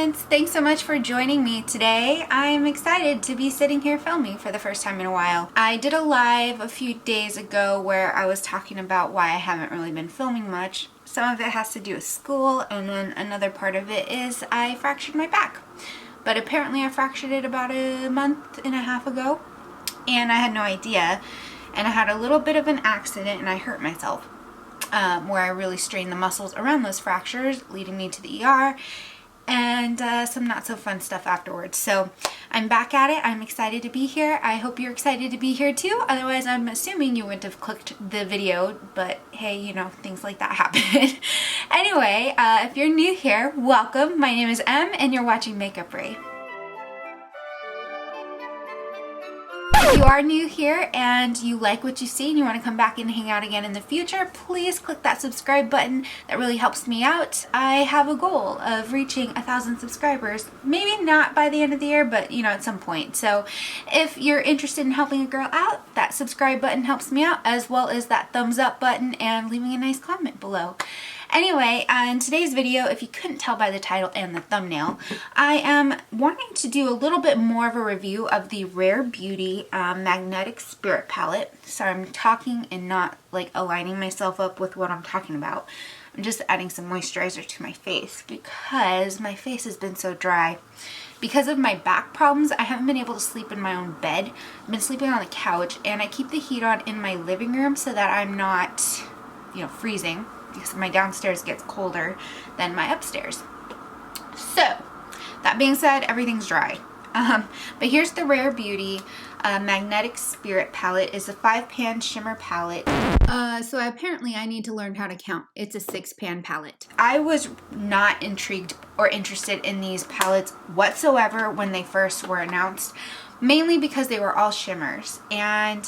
friends! Thanks so much for joining me today. I'm excited to be sitting here filming for the first time in a while. I did a live a few days ago where I was talking about why I haven't really been filming much. Some of it has to do with school, and then another part of it is I fractured my back. But apparently I fractured it about a month and a half ago, and I had no idea. And I had a little bit of an accident and I hurt myself. Where I really strained the muscles around those fractures, leading me to the ER, and some not so fun stuff afterwards. So I'm back at it. I'm excited to be here. I hope you're excited to be here too. Otherwise, I'm assuming you wouldn't have clicked the video, but hey, you know, things like that happen. Anyway, if you're new here, welcome. My name is Em and you're watching Makeupry. If you are new here and you like what you see and you want to come back and hang out again in the future, please click that subscribe button. That really helps me out. I have a goal of reaching 1,000 subscribers. Maybe not by the end of the year, but you know, at some point. So if you're interested in helping a girl out, that subscribe button helps me out, as well as that thumbs up button and leaving a nice comment below. Anyway, in today's video, if you couldn't tell by the title and the thumbnail, I am wanting to do a little bit more of a review of the Rare Beauty Magnetic Spirit Palette. So I'm talking and not like aligning myself up with what I'm talking about. I'm just adding some moisturizer to my face because my face has been so dry. Because of my back problems, I haven't been able to sleep in my own bed. I've been sleeping on the couch, and I keep the heat on in my living room so that I'm not, you know, freezing, because my downstairs gets colder than my upstairs. So, that being said, everything's dry. But here's the Rare Beauty Magnetic Spirit Palette. It's a 5-pan shimmer palette. So apparently I need to learn how to count. It's a 6-pan palette. I was not intrigued or interested in these palettes whatsoever when they first were announced, mainly because they were all shimmers. And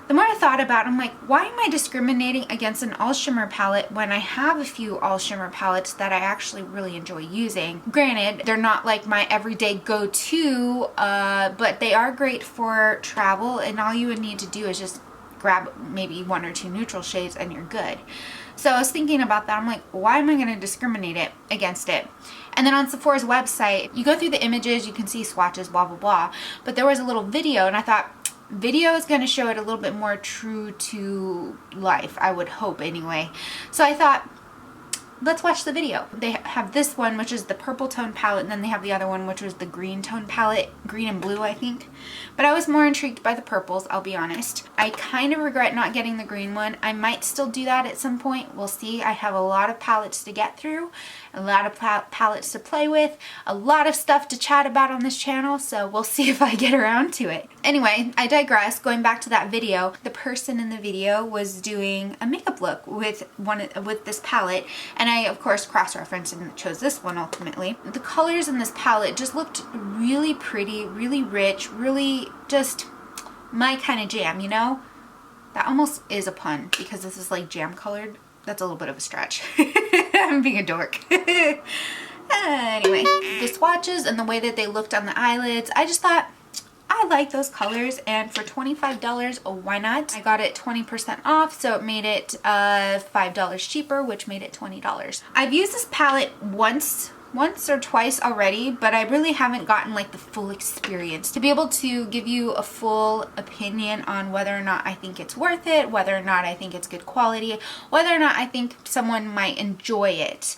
the more I thought about it, I'm like, why am I discriminating against an all shimmer palette when I have a few all shimmer palettes that I actually really enjoy using? Granted, they're not like my everyday go-to, but they are great for travel, and all you would need to do is just grab maybe 1 or 2 neutral shades and you're good. So I was thinking about that. I'm like, why am I going to discriminate against it? And then on Sephora's website, you go through the images, you can see swatches, blah, blah, blah. But there was a little video, and I thought, video is going to show it a little bit more true to life, I would hope anyway. So I thought, let's watch the video. They have this one, which is the purple tone palette, and then they have the other one, which was the green tone palette, green and blue, I think. But I was more intrigued by the purples, I'll be honest. I kind of regret not getting the green one. I might still do that at some point. We'll see. I have a lot of palettes to get through, a lot of palettes to play with, a lot of stuff to chat about on this channel, so we'll see if I get around to it. Anyway, I digress. Going back to that video, the person in the video was doing a makeup look with this palette, and I of course cross-referenced and chose this one ultimately. The colors in this palette just looked really pretty, really rich, really just my kind of jam, you know? That almost is a pun because this is like jam colored. That's a little bit of a stretch. I'm being a dork. Anyway, the swatches and the way that they looked on the eyelids, I just thought, I like those colors, and for $25, oh, why not? I got it 20% off, so it made it $5 cheaper, which made it $20. I've used this palette once or twice already, but I really haven't gotten like the full experience to be able to give you a full opinion on whether or not I think it's worth it, whether or not I think it's good quality, whether or not I think someone might enjoy it.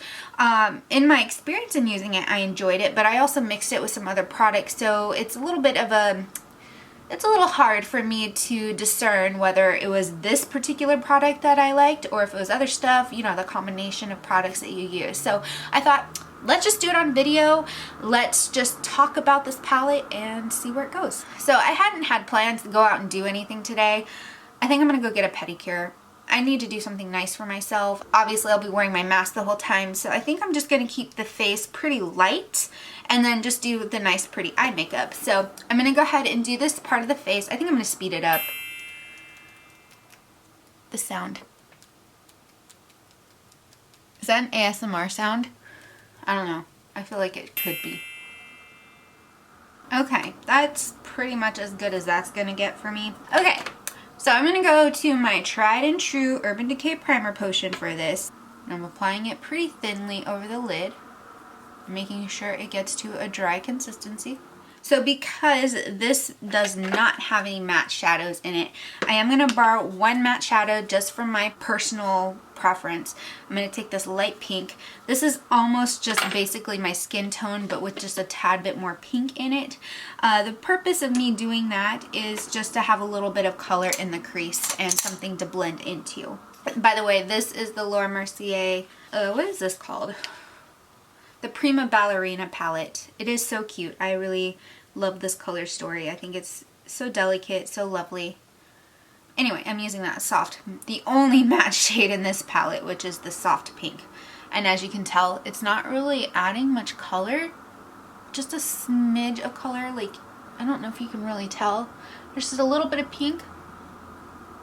In my experience in using it, I enjoyed it, but I also mixed it with some other products, so it's a little bit of a, it's a little hard for me to discern whether it was this particular product that I liked or if it was other stuff, you know, the combination of products that you use. So I thought, let's just do it on video. Let's just talk about this palette and see where it goes. So I hadn't had plans to go out and do anything today. I think I'm gonna go get a pedicure. I need to do something nice for myself. Obviously, I'll be wearing my mask the whole time, so I think I'm just gonna keep the face pretty light and then just do the nice pretty eye makeup. So I'm gonna go ahead and do this part of the face. I think I'm gonna speed it up. The sound. Is that an ASMR sound? I don't know. I feel like it could be. Okay, that's pretty much as good as that's gonna get for me. Okay, so I'm gonna go to my tried and true Urban Decay Primer Potion for this. And I'm applying it pretty thinly over the lid. making sure it gets to a dry consistency. So because this does not have any matte shadows in it, I am going to borrow one matte shadow just for my personal preference. I'm going to take this light pink. This is almost just basically my skin tone, but with just a tad bit more pink in it. The purpose of me doing that is just to have a little bit of color in the crease and something to blend into. By the way, this is the Laura Mercier, what is this called? The Prima Ballerina palette. It is so cute. I really love this color story. I think it's so delicate, so lovely. Anyway, I'm using that soft, the only matte shade in this palette, which is the soft pink. And as you can tell, it's not really adding much color, just a smidge of color. Like, I don't know if you can really tell. There's just a little bit of pink,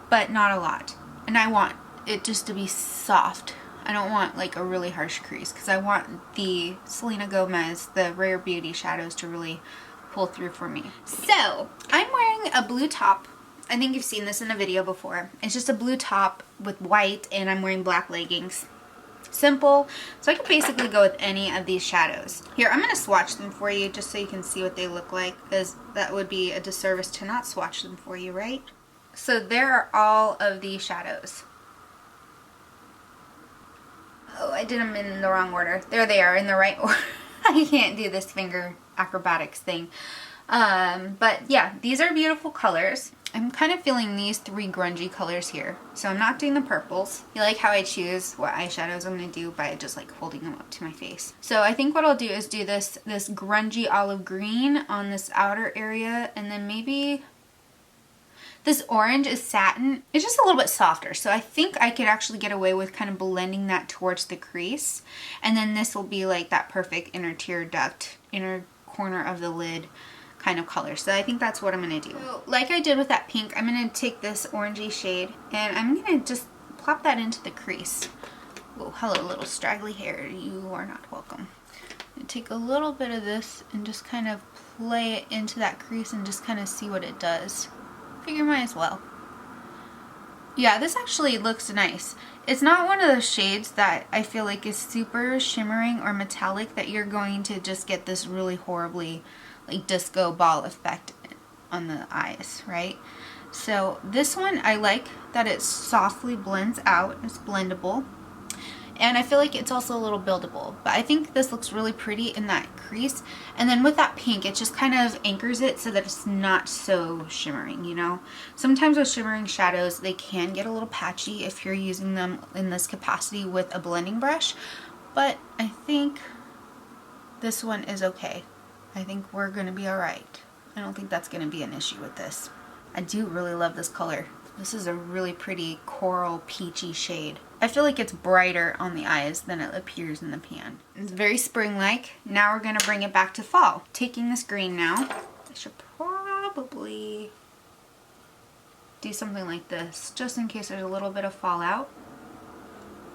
but not a lot. And I want it just to be soft. I don't want like a really harsh crease because I want the Selena Gomez, the Rare Beauty shadows to really pull through for me. So I'm wearing a blue top. I think you've seen this in a video before. It's just a blue top with white and I'm wearing black leggings. Simple. So I could basically go with any of these shadows. Here, I'm going to swatch them for you just so you can see what they look like, because that would be a disservice to not swatch them for you, right? So there are all of these shadows. Oh, I did them in the wrong order. There they are in the right order. I can't do this finger acrobatics thing. But yeah, these are beautiful colors. I'm kind of feeling these three grungy colors here. So I'm not doing the purples. You like how I choose what eyeshadows I'm going to do by just like holding them up to my face. So I think what I'll do is do this grungy olive green on this outer area, and then maybe this orange is satin. It's just a little bit softer, so I think I could actually get away with kind of blending that towards the crease. And then this will be like that perfect inner tear duct, inner corner of the lid kind of color. So I think that's what I'm going to do. So, like I did with that pink, I'm going to take this orangey shade and I'm going to just plop that into the crease. Oh, hello little straggly hair. You are not welcome. I'm going to take a little bit of this and just kind of play it into that crease and just kind of see what it does. Figure might as well. Yeah, this actually looks nice. It's not one of those shades that I feel like is super shimmering or metallic that you're going to just get this really horribly like disco ball effect on the eyes, right? So this one, I like that it softly blends out. It's blendable. And I feel like it's also a little buildable. But I think this looks really pretty in that crease. And then with that pink, it just kind of anchors it so that it's not so shimmering, you know? Sometimes with shimmering shadows, they can get a little patchy if you're using them in this capacity with a blending brush. But I think this one is okay. I think we're going to be alright. I don't think that's going to be an issue with this. I do really love this color. This is a really pretty coral peachy shade. I feel like it's brighter on the eyes than it appears in the pan. It's very spring-like. Now we're going to bring it back to fall. Taking this green now, I should probably do something like this, just in case there's a little bit of fallout.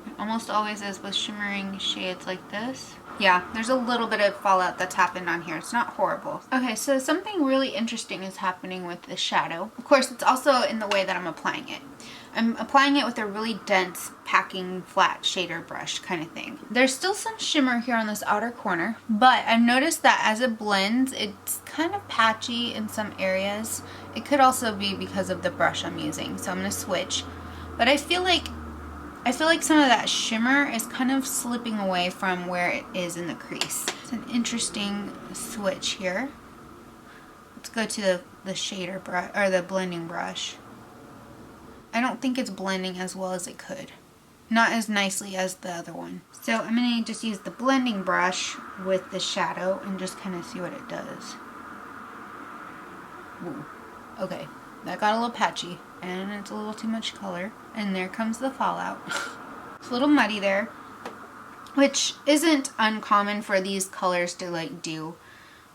It almost always is with shimmering shades like this. Yeah, there's a little bit of fallout that's happened on here. It's not horrible. Okay, so something really interesting is happening with the shadow. Of course, it's also in the way that I'm applying it. I'm applying it with a really dense packing flat shader brush kind of thing. There's still some shimmer here on this outer corner, but I've noticed that as it blends, it's kind of patchy in some areas. It could also be because of the brush I'm using, so I'm going to switch. But I feel like some of that shimmer is kind of slipping away from where it is in the crease. It's an interesting switch here. Let's go to the shader brush, or the blending brush. I don't think it's blending as well as it could. Not as nicely as the other one. So I'm going to just use the blending brush with the shadow and just kind of see what it does. Ooh. Okay, that got a little patchy and it's a little too much color. And there comes the fallout. It's a little muddy there, which isn't uncommon for these colors to like do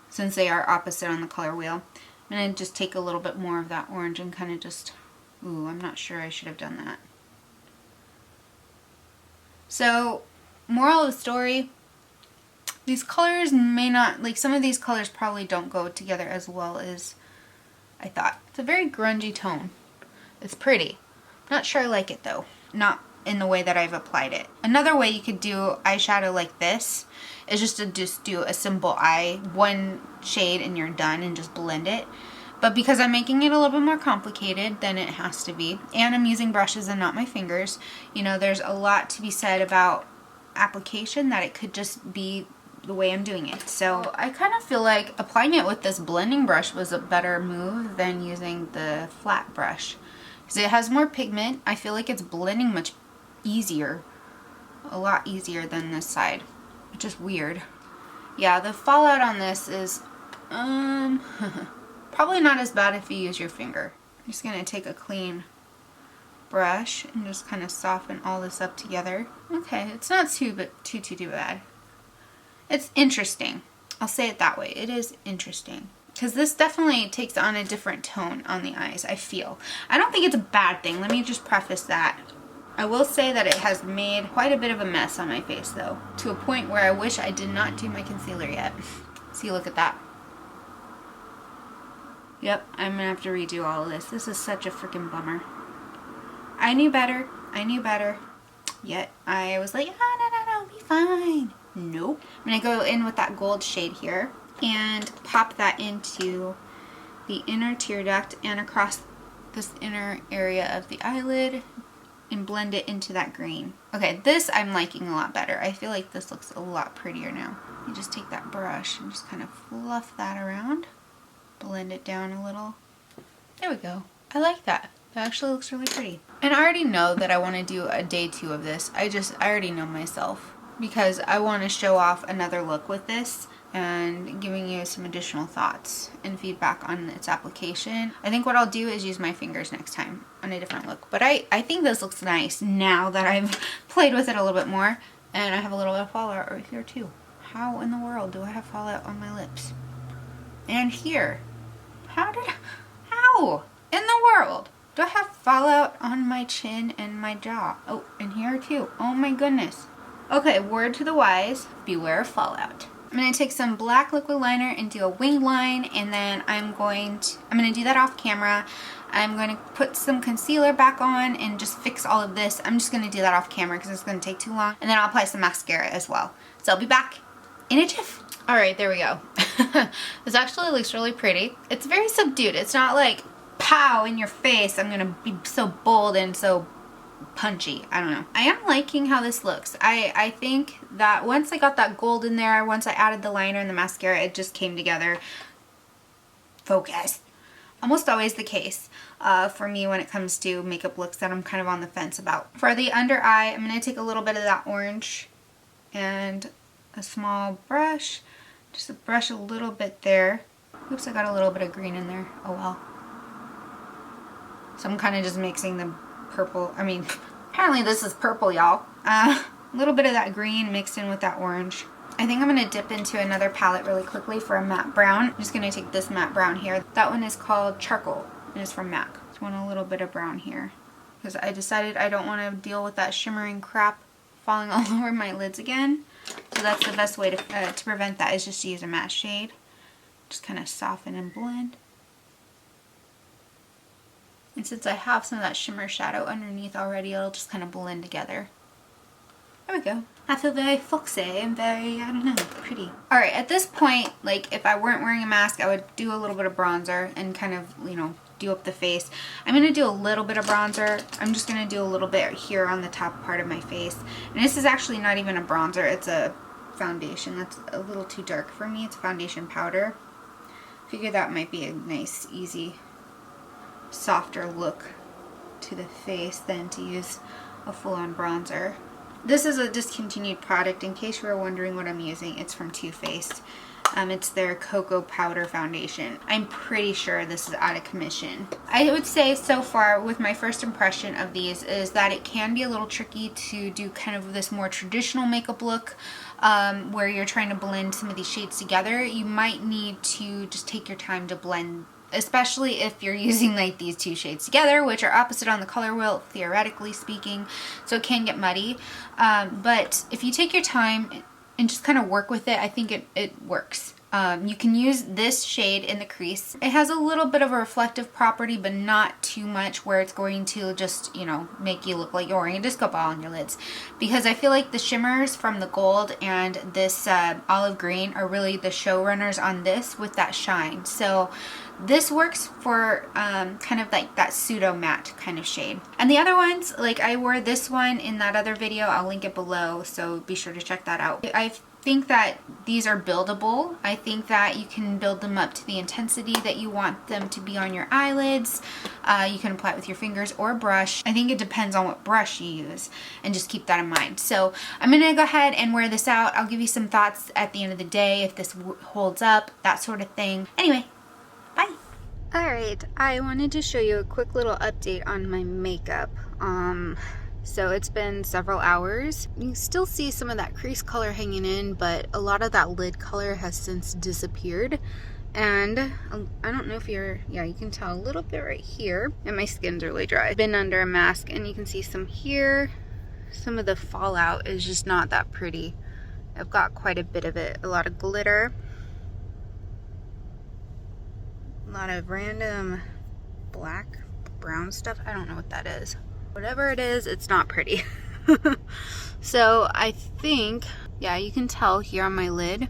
since they are opposite on the color wheel. I'm going to just take a little bit more of that orange and kind of just, ooh, I'm not sure I should have done that. So, moral of the story, these colors may not, like some of these colors probably don't go together as well as I thought. It's a very grungy tone. It's pretty. Not sure I like it though. Not in the way that I've applied it. Another way you could do eyeshadow like this is just to do a simple eye, one shade and you're done, and just blend it. But because I'm making it a little bit more complicated than it has to be, and I'm using brushes and not my fingers, you know, there's a lot to be said about application that it could just be the way I'm doing it. So I kind of feel like applying it with this blending brush was a better move than using the flat brush, because it has more pigment. I feel like it's blending much easier, a lot easier than this side, which is weird. Yeah, the fallout on this is probably not as bad if you use your finger. I'm just gonna take a clean brush and just kind of soften all this up together. Okay, it's not too bad. It's interesting. I'll say it that way. It is interesting. Because this definitely takes on a different tone on the eyes, I feel. I don't think it's a bad thing. Let me just preface that. I will say that it has made quite a bit of a mess on my face though, to a point where I wish I did not do my concealer yet. See, look at that. Yep, I'm gonna have to redo all of this. This is such a freaking bummer. I knew better. I knew better. Yet I was like, oh, no, be fine. Nope. I'm gonna go in with that gold shade here and pop that into the inner tear duct and across this inner area of the eyelid and blend it into that green. Okay, this I'm liking a lot better. I feel like this looks a lot prettier now. You just take that brush and just kind of fluff that around. Blend it down a little. There we go. I like that. That actually looks really pretty. And I already know that I want to do a day 2 of this. I already know myself, because I want to show off another look with this and giving you some additional thoughts and feedback on its application. I think what I'll do is use my fingers next time on a different look. But I think this looks nice now that I've played with it a little bit more, and I have a little bit of fallout right here too. How in the world do I have fallout on my lips? And here. How in the world do I have fallout on my chin and my jaw? Oh, and here too. Oh my goodness. Okay, word to the wise, beware of fallout. I'm going to take some black liquid liner and do a wing line, and then I'm going to do that off camera. I'm going to put some concealer back on and just fix all of this. I'm just going to do that off camera because it's going to take too long. And then I'll apply some mascara as well. So I'll be back in a jiff. Alright, there we go. This actually looks really pretty. It's very subdued. It's not like, pow, in your face. I'm gonna be so bold and so punchy. I don't know. I am liking how this looks. I think that once I got that gold in there, once I added the liner and the mascara, it just came together. Focus. Almost always the case for me when it comes to makeup looks that I'm kind of on the fence about. For the under eye, I'm going to take a little bit of that orange and a small brush. Just brush a little bit there. Oops, I got a little bit of green in there. Oh well. So I'm kind of just mixing the purple. I mean, apparently this is purple, y'all. A little bit of that green mixed in with that orange. I think I'm going to dip into another palette really quickly for a matte brown. I'm just going to take this matte brown here. That one is called Charcoal and it's from MAC. Just want a little bit of brown here because I decided I don't want to deal with that shimmering crap falling all over my lids again. So that's the best way to prevent that, is just to use a matte shade. Just kind of soften and blend. And since I have some of that shimmer shadow underneath already, it'll just kind of blend together. There we go. I feel very foxy and very, I don't know, pretty. Alright, at this point, like if I weren't wearing a mask, I would do a little bit of bronzer and kind of, you know, do up the face. I'm going to do a little bit of bronzer. I'm just going to do a little bit here on the top part of my face. And this is actually not even a bronzer, it's a foundation. That's a little too dark for me. It's foundation powder. Figure that might be a nice, easy, softer look to the face than to use a full-on bronzer. This is a discontinued product. In case you were wondering what I'm using, it's from Too Faced. It's their Cocoa Powder Foundation. I'm pretty sure this is out of commission. I would say so far with my first impression of these is that it can be a little tricky to do kind of this more traditional makeup look where you're trying to blend some of these shades together. You might need to just take your time to blend, especially if you're using like these two shades together, which are opposite on the color wheel, theoretically speaking, so it can get muddy. But if you take your time and just kind of work with it, I think it works. You can use this shade in the crease. It has a little bit of a reflective property, but not too much where it's going to just, you know, make you look like you're wearing a disco ball on your lids. Because I feel like the shimmers from the gold and this olive green are really the showrunners on this with that shine. So this works for kind of like that pseudo matte kind of shade. And the other ones, like I wore this one in that other video, I'll link it below, so be sure to check that out. I think that these are buildable. I think that you can build them up to the intensity that you want them to be on your eyelids. You can apply it with your fingers or brush. I think it depends on what brush you use, and just keep that in mind. So I'm gonna go ahead and wear this out. I'll give you some thoughts at the end of the day, if this holds up, that sort of thing. Anyway, bye. Alright, I wanted to show you a quick little update on my makeup. So it's been several hours. You still see some of that crease color hanging in, but a lot of that lid color has since disappeared. And I don't know if you're, yeah, you can tell a little bit right here. And my skin's really dry. I've been under a mask and you can see some here. Some of the fallout is just not that pretty. I've got quite a bit of it. A lot of glitter. A lot of random black, brown stuff. I don't know what that is. Whatever it is, it's not pretty. So I think, yeah, you can tell here on my lid,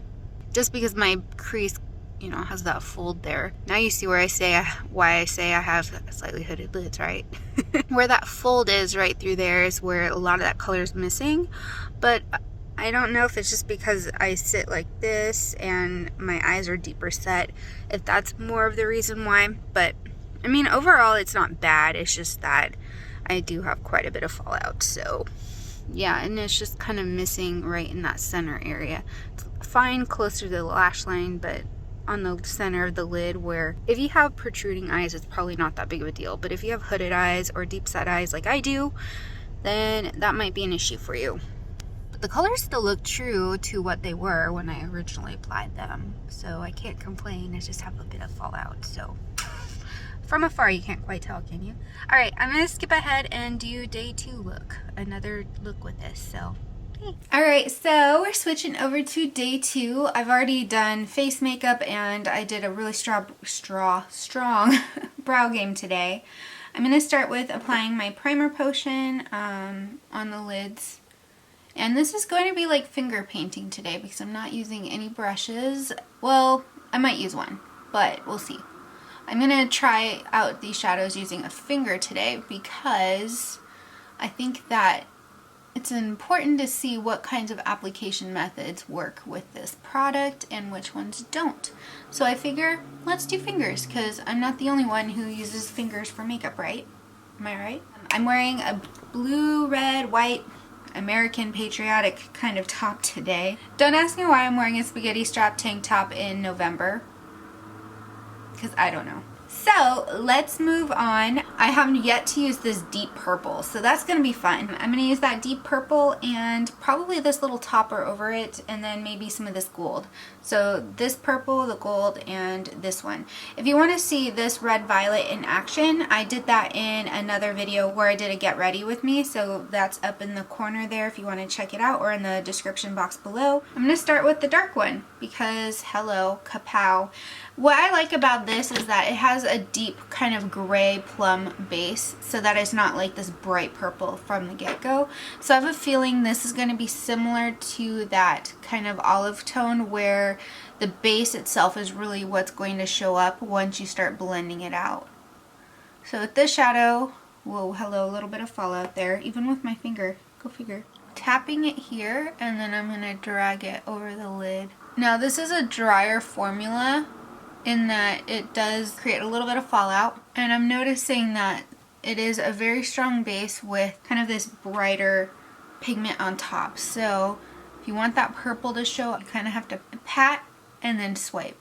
just because my crease, you know, has that fold there. Now you see where I say, why I say I have slightly hooded lids, right? Where that fold is right through there is where a lot of that color is missing. But I don't know if it's just because I sit like this and my eyes are deeper set, if that's more of the reason why. But I mean, overall it's not bad. It's just that I do have quite a bit of fallout. So yeah, and it's just kind of missing right in that center area. It's fine closer to the lash line, but on the center of the lid, where if you have protruding eyes, it's probably not that big of a deal. But if you have hooded eyes or deep set eyes like I do, then that might be an issue for you. But the colors still look true to what they were when I originally applied them. So I can't complain. I just have a bit of fallout. So from afar, you can't quite tell, can you? All right, I'm gonna skip ahead and do day 2 look. Another look with this, so. Hey. All right, so we're switching over to day 2. I've already done face makeup and I did a really strong brow game today. I'm gonna start with applying my primer potion on the lids. And this is going to be like finger painting today because I'm not using any brushes. Well, I might use one, but we'll see. I'm going to try out these shadows using a finger today because I think that it's important to see what kinds of application methods work with this product and which ones don't. So I figure let's do fingers because I'm not the only one who uses fingers for makeup, right? Am I right? I'm wearing a blue, red, white, American patriotic kind of top today. Don't ask me why I'm wearing a spaghetti strap tank top in November, because I don't know. So let's move on. I haven't yet to use this deep purple, so that's gonna be fun. I'm gonna use that deep purple and probably this little topper over it, and then maybe some of this gold. So this purple, the gold, and this one. If you want to see this red violet in action, I did that in another video where I did a get ready with me, so that's up in the corner there if you want to check it out, or in the description box below. I'm gonna start with the dark one because hello, kapow. What I like about this is that it has a deep kind of gray plum base, so that it's not like this bright purple from the get-go. So I have a feeling this is going to be similar to that kind of olive tone where the base itself is really what's going to show up once you start blending it out. So with this shadow, whoa, hello, a little bit of fallout there, even with my finger, go figure. Tapping it here, and then I'm going to drag it over the lid. Now this is a drier formula, in that it does create a little bit of fallout, and I'm noticing that it is a very strong base with kind of this brighter pigment on top. So if you want that purple to show, you kind of have to pat and then swipe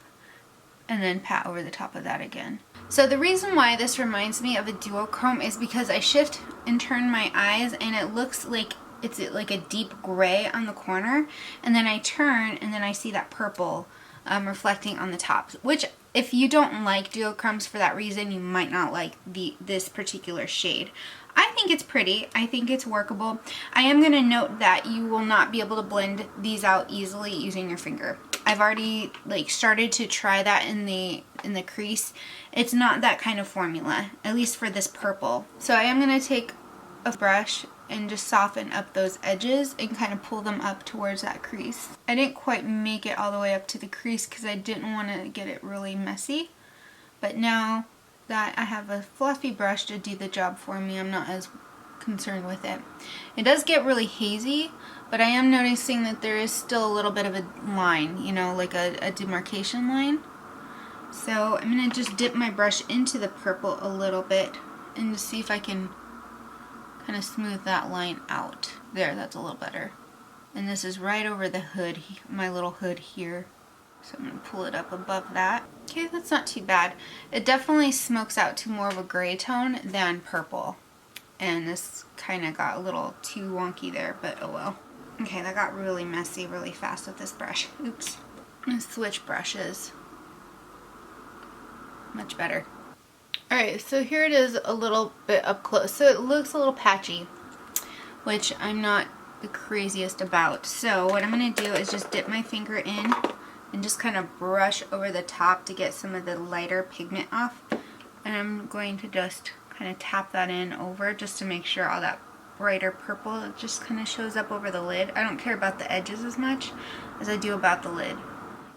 and then pat over the top of that again. So the reason why this reminds me of a duochrome is because I shift and turn my eyes and it looks like it's like a deep gray on the corner, and then I turn and then I see that purple reflecting on the top, which if you don't like duochromes for that reason, you might not like this particular shade. I think it's pretty. I think it's workable. I am going to note that you will not be able to blend these out easily using your finger. I've already like started to try that in the crease. It's not that kind of formula, at least for this purple. So I am going to take a brush and just soften up those edges and kind of pull them up towards that crease. I didn't quite make it all the way up to the crease because I didn't want to get it really messy. But now that I have a fluffy brush to do the job for me, I'm not as concerned with it. It does get really hazy, but I am noticing that there is still a little bit of a line, you know, like a demarcation line. So I'm going to just dip my brush into the purple a little bit and just see if I can kind of smooth that line out. There, that's a little better. And this is right over the hood, my little hood here. So I'm going to pull it up above that. Okay, that's not too bad. It definitely smokes out to more of a gray tone than purple. And this kind of got a little too wonky there, but oh well. Okay, that got really messy really fast with this brush. Oops. I'm going to switch brushes. Much better. Alright, so here it is a little bit up close. So it looks a little patchy, which I'm not the craziest about. So what I'm going to do is just dip my finger in and just kind of brush over the top to get some of the lighter pigment off. And I'm going to just kind of tap that in over just to make sure all that brighter purple just kind of shows up over the lid. I don't care about the edges as much as I do about the lid.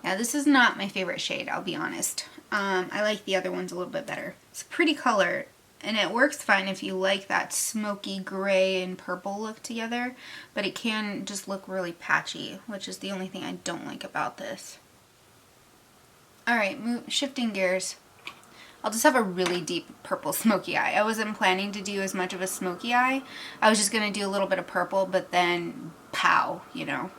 Now this is not my favorite shade, I'll be honest. I like the other ones a little bit better. It's a pretty color, and it works fine if you like that smoky gray and purple look together, but it can just look really patchy, which is the only thing I don't like about this. Alright, shifting gears. I'll just have a really deep purple smoky eye. I wasn't planning to do as much of a smoky eye. I was just going to do a little bit of purple, but then pow, you know.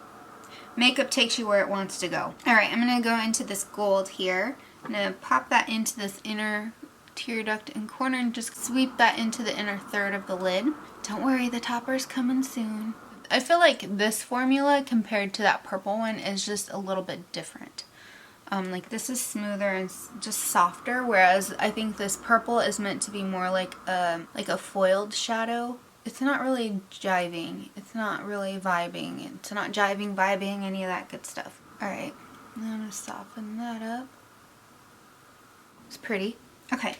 Makeup takes you where it wants to go. Alright, I'm going to go into this gold here. I'm going to pop that into this inner tear duct and corner and just sweep that into the inner third of the lid. Don't worry, the topper's coming soon. I feel like this formula compared to that purple one is just a little bit different. Like this is smoother and just softer, whereas I think this purple is meant to be more like a foiled shadow. It's not really jiving. It's not really vibing. It's not jiving, vibing, any of that good stuff. Alright, I'm going to soften that up. It's pretty. Okay,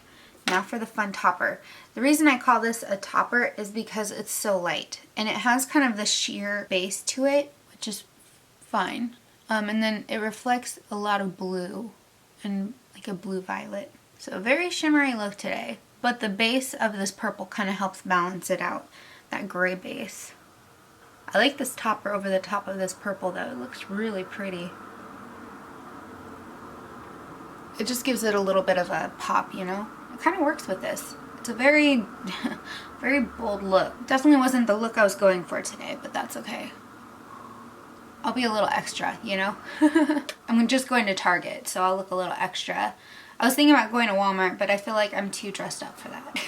now for the fun topper. The reason I call this a topper is because it's so light. And it has kind of the sheer base to it, which is fine. And then it reflects a lot of blue and like a blue violet. So a very shimmery look today. But the base of this purple kind of helps balance it out. That gray base. I like this topper over the top of this purple though. It looks really pretty. It just gives it a little bit of a pop, you know? It kind of works with this. It's a very, very bold look. Definitely wasn't the look I was going for today, but that's okay. I'll be a little extra, you know? I'm just going to Target, so I'll look a little extra. I was thinking about going to Walmart, but I feel like I'm too dressed up for that.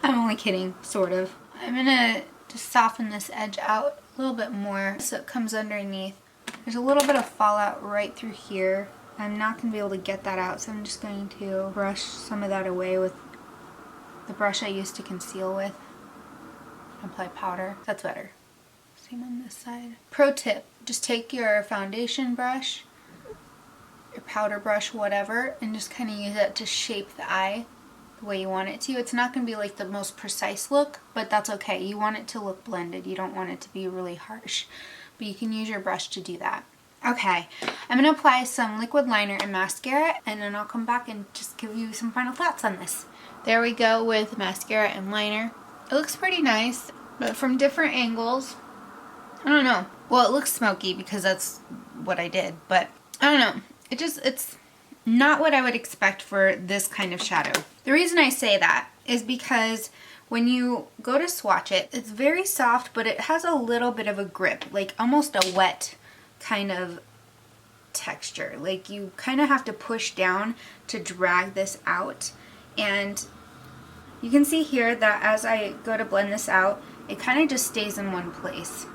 I'm only kidding, sort of. I'm gonna just soften this edge out a little bit more so it comes underneath. There's a little bit of fallout right through here. I'm not going to be able to get that out, so I'm just going to brush some of that away with the brush I used to conceal with. Apply powder. That's better. Same on this side. Pro tip, just take your foundation brush, your powder brush, whatever, and just kind of use it to shape the eye the way you want it to. It's not going to be like the most precise look, but that's okay. You want it to look blended. You don't want it to be really harsh, but you can use your brush to do that. Okay, I'm going to apply some liquid liner and mascara, and then I'll come back and just give you some final thoughts on this. There we go with mascara and liner. It looks pretty nice, but from different angles, I don't know. Well, it looks smoky because that's what I did, but I don't know. It's not what I would expect for this kind of shadow. The reason I say that is because when you go to swatch it, it's very soft, but it has a little bit of a grip, like almost a wet kind of texture. Like you kind of have to push down to drag this out, and you can see here that as I go to blend this out, it kind of just stays in one place.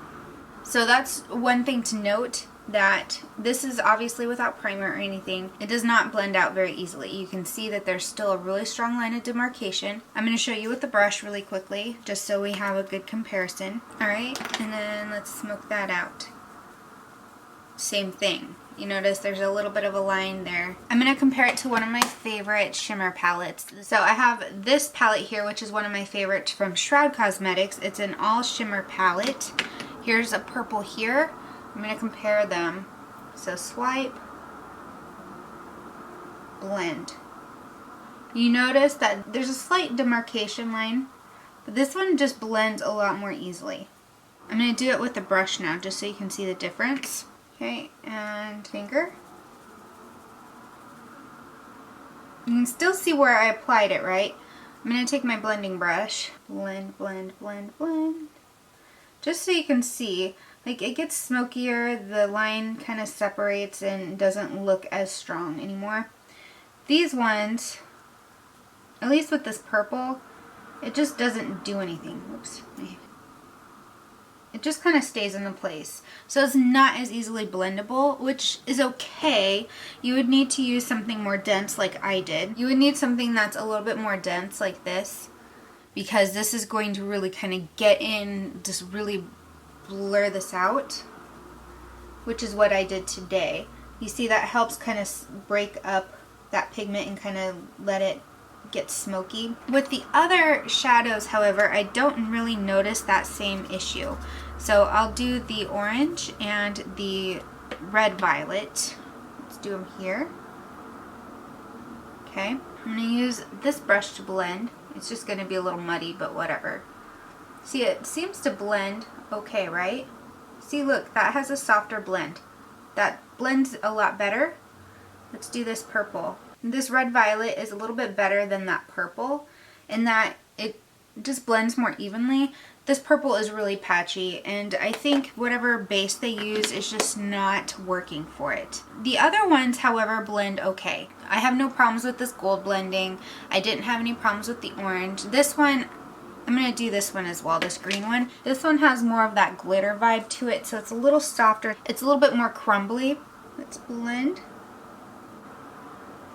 So that's one thing to note, that this is obviously without primer or anything. It does not blend out very easily. You can see that there's still a really strong line of demarcation. I'm going to show you with the brush really quickly, just so we have a good comparison. Alright, and then let's smoke that out. Same thing. You notice there's a little bit of a line there. I'm going to compare it to one of my favorite shimmer palettes. So I have this palette here, which is one of my favorites from Shroud Cosmetics. It's an all shimmer palette. Here's a purple here. I'm going to compare them. So swipe, blend. You notice that there's a slight demarcation line, but this one just blends a lot more easily. I'm going to do it with the brush now just so you can see the difference. Okay, and finger. You can still see where I applied it, right? I'm going to take my blending brush, blend, blend, blend, blend. Just so you can see, like it gets smokier, the line kind of separates and doesn't look as strong anymore. These ones, at least with this purple, it just doesn't do anything. Oops. It just kind of stays in the place. So it's not as easily blendable, which is okay. You would need to use something more dense like I did. You would need something that's a little bit more dense like this, because this is going to really kind of get in, just really blur this out, which is what I did today. You see that helps kind of break up that pigment and kind of let it get smoky. With the other shadows, however, I don't really notice that same issue. So I'll do the orange and the red violet. Let's do them here. Okay, I'm going to use this brush to blend. It's just going to be a little muddy, but whatever. See, it seems to blend okay, right? See, look, that has a softer blend. That blends a lot better. Let's do this purple. This red violet is a little bit better than that purple in that it just blends more evenly. This purple is really patchy, and I think whatever base they use is just not working for it. The other ones, however, blend okay. I have no problems with this gold blending. I didn't have any problems with the orange. This one, I'm going to do this one as well, this green one. This one has more of that glitter vibe to it, so it's a little softer. It's a little bit more crumbly. Let's blend.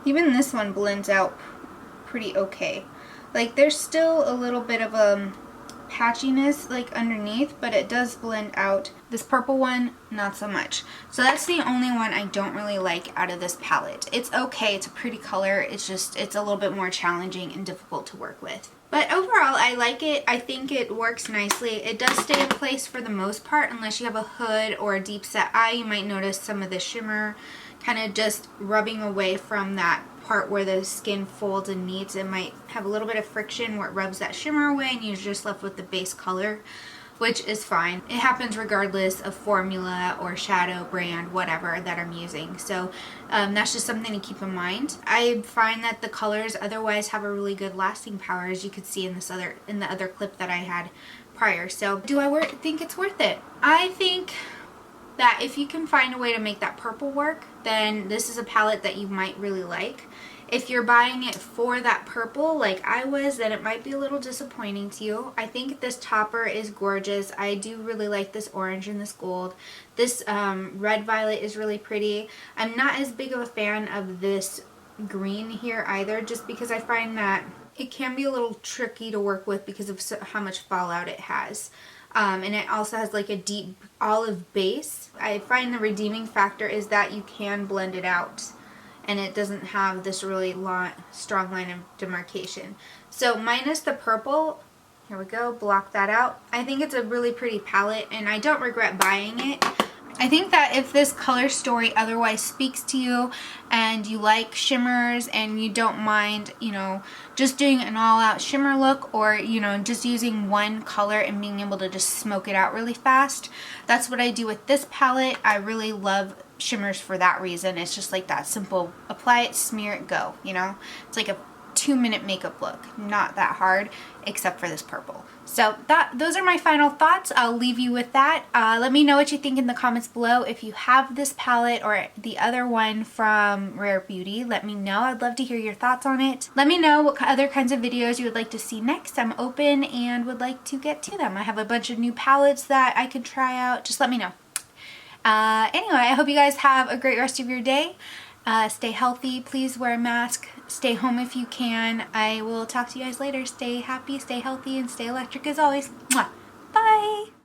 Even this one blends out pretty okay. Like there's still a little bit of patchiness like underneath, but it does blend out. This purple one, not so much. So that's the only one I don't really like out of this palette. It's okay, it's a pretty color, it's just, it's a little bit more challenging and difficult to work with. But overall, I like it. I think it works nicely. It does stay in place for the most part, unless you have a hood or a deep set eye. You might notice some of the shimmer kind of just rubbing away from that part where the skin folds and meets. It might have a little bit of friction where it rubs that shimmer away and you're just left with the base color, which is fine. It happens regardless of formula or shadow brand, whatever that I'm using. So that's just something to keep in mind. I find that the colors otherwise have a really good lasting power, as you could see in the other clip that I had prior. So do I think it's worth it? I think that if you can find a way to make that purple work, then this is a palette that you might really like. If you're buying it for that purple like I was, then it might be a little disappointing to you. I think this topper is gorgeous. I do really like this orange and this gold. This red violet is really pretty. I'm not as big of a fan of this green here either, just because I find that it can be a little tricky to work with because of how much fallout it has. And it also has like a deep olive base. I find the redeeming factor is that you can blend it out and it doesn't have this really strong line of demarcation. So minus the purple, here we go, block that out. I think it's a really pretty palette and I don't regret buying it. I think that if this color story otherwise speaks to you and you like shimmers and you don't mind, you know, just doing an all-out shimmer look, or, you know, just using one color and being able to just smoke it out really fast, that's what I do with this palette. I really love shimmers for that reason. It's just like that simple, apply it, smear it, go, you know? It's like a 2-minute makeup look. Not that hard, except for this purple. So those are my final thoughts. I'll leave you with that. Let me know what you think in the comments below. If you have this palette or the other one from Rare Beauty, let me know. I'd love to hear your thoughts on it. Let me know what other kinds of videos you would like to see next. I'm open and would like to get to them. I have a bunch of new palettes that I could try out. Just let me know. Anyway, I hope you guys have a great rest of your day. Stay healthy. Please wear a mask. Stay home if you can. I will talk to you guys later. Stay happy, stay healthy, and stay electric as always. Mwah. Bye!